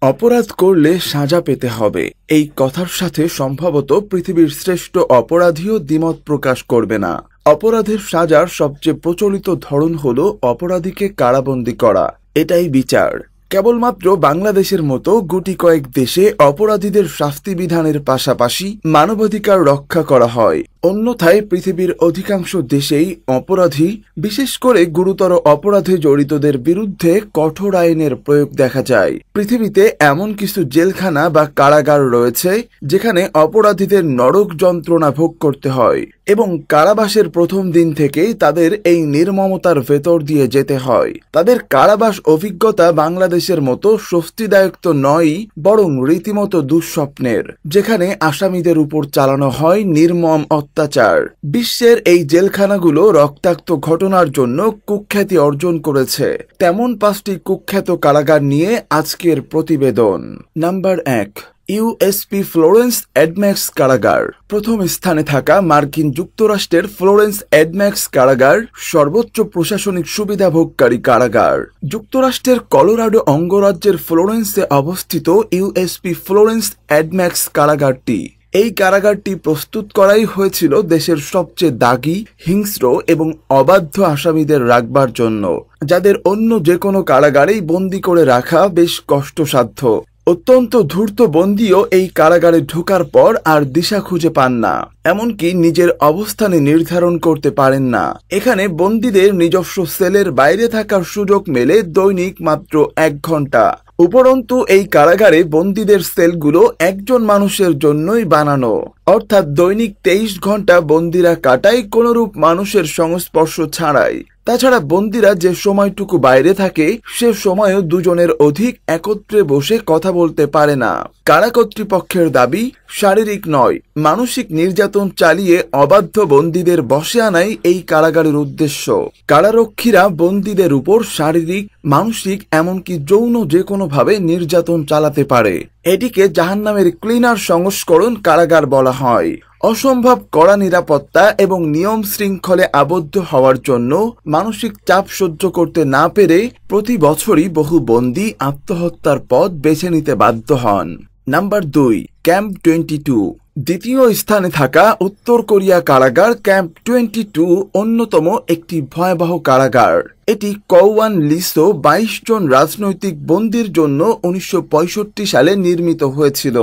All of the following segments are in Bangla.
অপরাধ করলে সাজা পেতে হবে, এই কথার সাথে সম্ভবত পৃথিবীর শ্রেষ্ঠ অপরাধীও দ্বিমত প্রকাশ করবে না। অপরাধের সাজার সবচেয়ে প্রচলিত ধরন হলো অপরাধীকে কারাবন্দী করা। এটাই বিচার। কেবলমাত্র বাংলাদেশের মতো গুটি কয়েক দেশে অপরাধীদের শাস্তি বিধানের পাশাপাশি মানবাধিকার রক্ষা করা হয়। অন্যথায় পৃথিবীর অধিকাংশ দেশেই অপরাধী, বিশেষ করে গুরুতর অপরাধে জড়িতদের বিরুদ্ধে কঠোর আইনের প্রয়োগ দেখা যায়। পৃথিবীতে এমন কিছু জেলখানা বা কারাগার রয়েছে যেখানে অপরাধীদের নরক যন্ত্রণা ভোগ করতে হয় এবং কারাবাসের প্রথম দিন থেকেই তাদের এই নির্মমতার ভেতর দিয়ে যেতে হয়। তাদের কারাবাস অভিজ্ঞতা বাংলাদেশের মতো স্বস্তিদায়ক তো নয়ই, বরং রীতিমতো দুঃস্বপ্নের, যেখানে আসামিদের উপর চালানো হয় নির্মম অত্যাচার। বিশ্বের এই জেলখানাগুলো রক্তাক্ত ঘটনার জন্য কুখ্যাতি অর্জন করেছে। তেমন 5টি কুখ্যাত কারাগার নিয়ে আজকের প্রতিবেদন। নাম্বার 1, ইউএসপি ফ্লোরেন্স এডম্যাক্স কারাগার। প্রথম স্থানে থাকা মার্কিন যুক্তরাষ্ট্রের ফ্লোরেন্স এডম্যাক্স কারাগার সর্বোচ্চ প্রশাসনিক সুবিধাভোগকারী কারাগার। যুক্তরাষ্ট্রের কলোরাডো অঙ্গরাজ্যের ফ্লোরেন্সে অবস্থিত ইউএসপি ফ্লোরেন্স এডম্যাক্স কারাগারটি। এই কারাগারটি প্রস্তুত করাই হয়েছিল দেশের সবচেয়ে দাগী, হিংস্র এবং অবাধ্য আসামিদের রাখবার জন্য, যাদের অন্য যে কোনো কারাগারেই বন্দী করে রাখা বেশ কষ্টসাধ্য। অত্যন্ত ধূর্ত বন্দীও এই কারাগারে ঢোকার পর আর দিশা খুঁজে পান না, এমনকি নিজের অবস্থানে নির্ধারণ করতে পারেন না। এখানে বন্দীদের নিজস্ব সেলের বাইরে থাকার সুযোগ মেলে দৈনিক মাত্র 1 ঘন্টা। উপরন্তু এই কারাগারে বন্দীদের সেলগুলো একজন মানুষের জন্যই বানানো, অর্থাৎ দৈনিক 23 ঘন্টা বন্দীরা কাটায় কোনরূপ মানুষের সংস্পর্শ ছাড়াই। তাছাড়া বন্দীরা যে সময়টুকু বাইরে থাকে সে সময়ও দুজনের অধিক একত্রে বসে কথা বলতে পারে না। কারা কর্তৃপক্ষের দাবি, শারীরিক নয়, মানসিক নির্যাতন চালিয়ে অবাধ্য বন্দীদের বশে আনাই এই কারাগারের উদ্দেশ্য। কারারক্ষীরা বন্দীদের উপর শারীরিক, মানসিক এমনকি যৌন যে কোনোভাবে নির্যাতন চালাতে পারে। এটিকে জাহান্নামের ক্লিনার সংস্করণ কারাগার বলা হয়। অসম্ভব কড়া নিরাপত্তা এবং নিয়ম শৃঙ্খলে আবদ্ধ হওয়ার জন্য মানসিক চাপ সহ্য করতে না পেরে প্রতি বছরই বহু বন্দী আত্মহত্যার পথ বেছে নিতে বাধ্য হন। Number 2, camp 22। দ্বিতীয় স্থানে থাকা উত্তর কোরিয়া কারাগার ক্যাম্প 22 অন্যতম একটি ভয়াবহ কারাগার। এটি কওয়ান লিসো 22 জন রাজনৈতিক বন্দীর জন্য 1965 সালে নির্মিত হয়েছিল।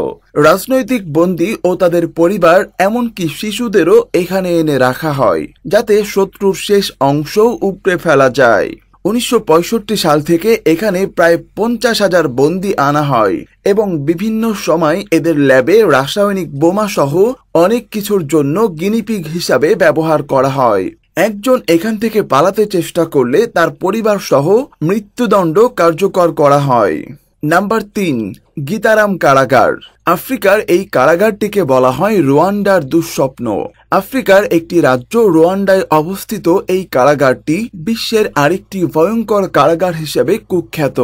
রাজনৈতিক বন্দী ও তাদের পরিবার এমনকি শিশুদেরও এখানে এনে রাখা হয়, যাতে শত্রুর শেষ অংশও উপড়ে ফেলা যায়। 1965 সাল থেকে এখানে প্রায় 50,000 বন্দী আনা হয় এবং বিভিন্ন সময় এদের ল্যাবে রাসায়নিক বোমা সহ অনেক কিছুর জন্য গিনিপিগ হিসাবে ব্যবহার করা হয়। একজন এখান থেকে পালাতে চেষ্টা করলে তার পরিবার সহ মৃত্যুদণ্ড কার্যকর করা হয়। নাম্বার 3, গীতারাম কারাগার। আফ্রিকার এই কারাগারটিকে বলা হয় রুয়ান্ডার দুঃস্বপ্ন। আফ্রিকার একটি রাজ্য রুয়ান্ডায় অবস্থিত এই কারাগারটি বিশ্বের আরেকটি ভয়ঙ্কর কারাগার হিসেবে কুখ্যাত।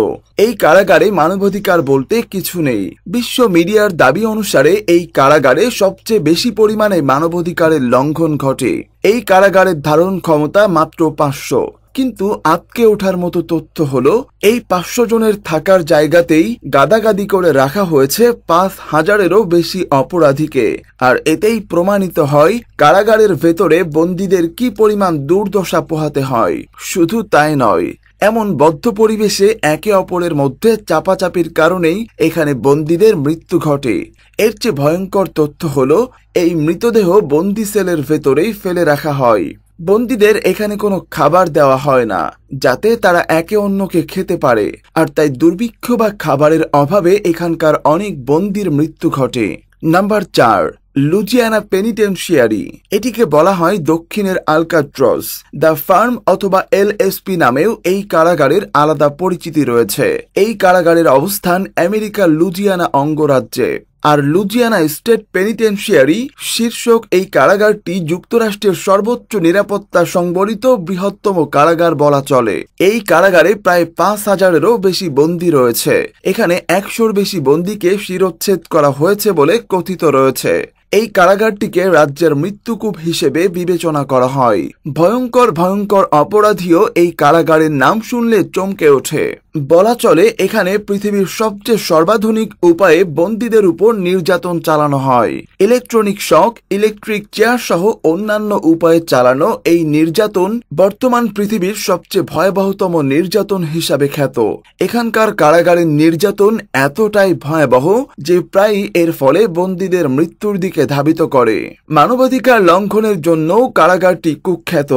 এই কারাগারে মানবাধিকার বলতে কিছু নেই। বিশ্ব মিডিয়ার দাবি অনুসারে এই কারাগারে সবচেয়ে বেশি পরিমাণে মানবাধিকারের লঙ্ঘন ঘটে। এই কারাগারের ধারণ ক্ষমতা মাত্র 500। কিন্তু আটকে ওঠার মতো তথ্য হলো এই 500 জনের থাকার জায়গাতেই গাদাগাদি করে রাখা হয়েছে 5000-এরও বেশি অপরাধীকে। আর এতেই প্রমাণিত হয় কারাগারের ভেতরে বন্দীদের কি পরিমাণ দুর্দশা পোহাতে হয়। শুধু তাই নয়, এমন বদ্ধ পরিবেশে একে অপরের মধ্যে চাপাচাপির কারণেই এখানে বন্দীদের মৃত্যু ঘটে। এর চেয়ে ভয়ঙ্কর তথ্য হলো এই মৃতদেহ বন্দি সেলের ভেতরেই ফেলে রাখা হয়। বন্দীদের এখানে কোনো খাবার দেওয়া হয় না, যাতে তারা একে অন্যকে খেতে পারে, আর তাই দুর্ভিক্ষ বা খাবারের অভাবে এখানকার অনেক বন্দীর মৃত্যু ঘটে। Number 4, Louisiana penitentiary. এটিকে বলা হয় দক্ষিণের আলকাট্রস। দ্য ফার্ম অথবা এলএসপি নামেও এই কারাগারের আলাদা পরিচিতি রয়েছে। এই কারাগারের অবস্থান আমেরিকার লুজিয়ানা অঙ্গরাজ্যে। আর লুজিয়ানা স্টেট পেনিটেনশিয়ারি শীর্ষক এই কারাগারটি যুক্তরাষ্ট্রের সর্বোচ্চ নিরাপত্তা সংবলিত বৃহত্তম কারাগার বলা চলে। এই কারাগারে প্রায় 5000-এরও বেশি বন্দী রয়েছে। এখানে 100-র বেশি বন্দীকে শিরোচ্ছেদ করা হয়েছে বলে কথিত রয়েছে। এই কারাগারটিকে রাজ্যের মৃত্যুকূপ হিসেবে বিবেচনা করা হয়। ভয়ঙ্কর ভয়ঙ্কর অপরাধীও এই কারাগারের নাম শুনলে চমকে ওঠে। বলা চলে এখানে পৃথিবীর সবচেয়ে সর্বাধুনিক উপায়ে বন্দীদের উপর নির্যাতন চালানো হয়। ইলেকট্রনিক শক, ইলেকট্রিক চেয়ার সহ অন্যান্য উপায়ে চালানো এই নির্যাতন বর্তমান পৃথিবীর সবচেয়ে ভয়াবহতম নির্যাতন হিসাবে খ্যাত। এখানকার কারাগারের নির্যাতন এতটাই ভয়াবহ যে প্রায়ই এর ফলে বন্দীদের মৃত্যুর দিকে ধাবিত করে। মানবাধিকার লঙ্ঘনের জন্য কারাগারটি কুখ্যাত।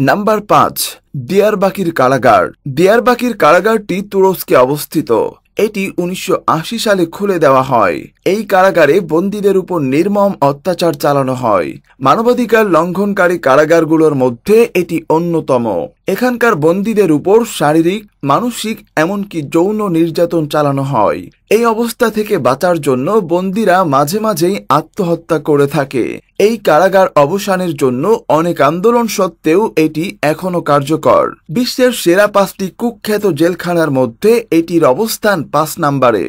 নাম্বার 5, দিয়ারবাকির কারাগার। দিয়ারবাকির কারাগারটি তুরস্কে অবস্থিত। এটি 1980 সালে খুলে দেওয়া হয়। এই কারাগারে বন্দীদের উপর নির্মম অত্যাচার চালানো হয়। মানবাধিকার লঙ্ঘনকারী কারাগারগুলোর মধ্যে এটি অন্যতম। এখানকার বন্দীদের উপর শারীরিক, মানসিক এমনকি যৌন নির্যাতন চালানো হয়। এই অবস্থা থেকে বাঁচার জন্য বন্দীরা মাঝে মাঝেই আত্মহত্যা করে থাকে। এই কারাগার অবসানের জন্য অনেক আন্দোলন সত্ত্বেও এটি এখনো কার্যকর। বিশ্বের সেরা 5টি কুখ্যাত জেলখানার মধ্যে এটির অবস্থান 5 নম্বরে।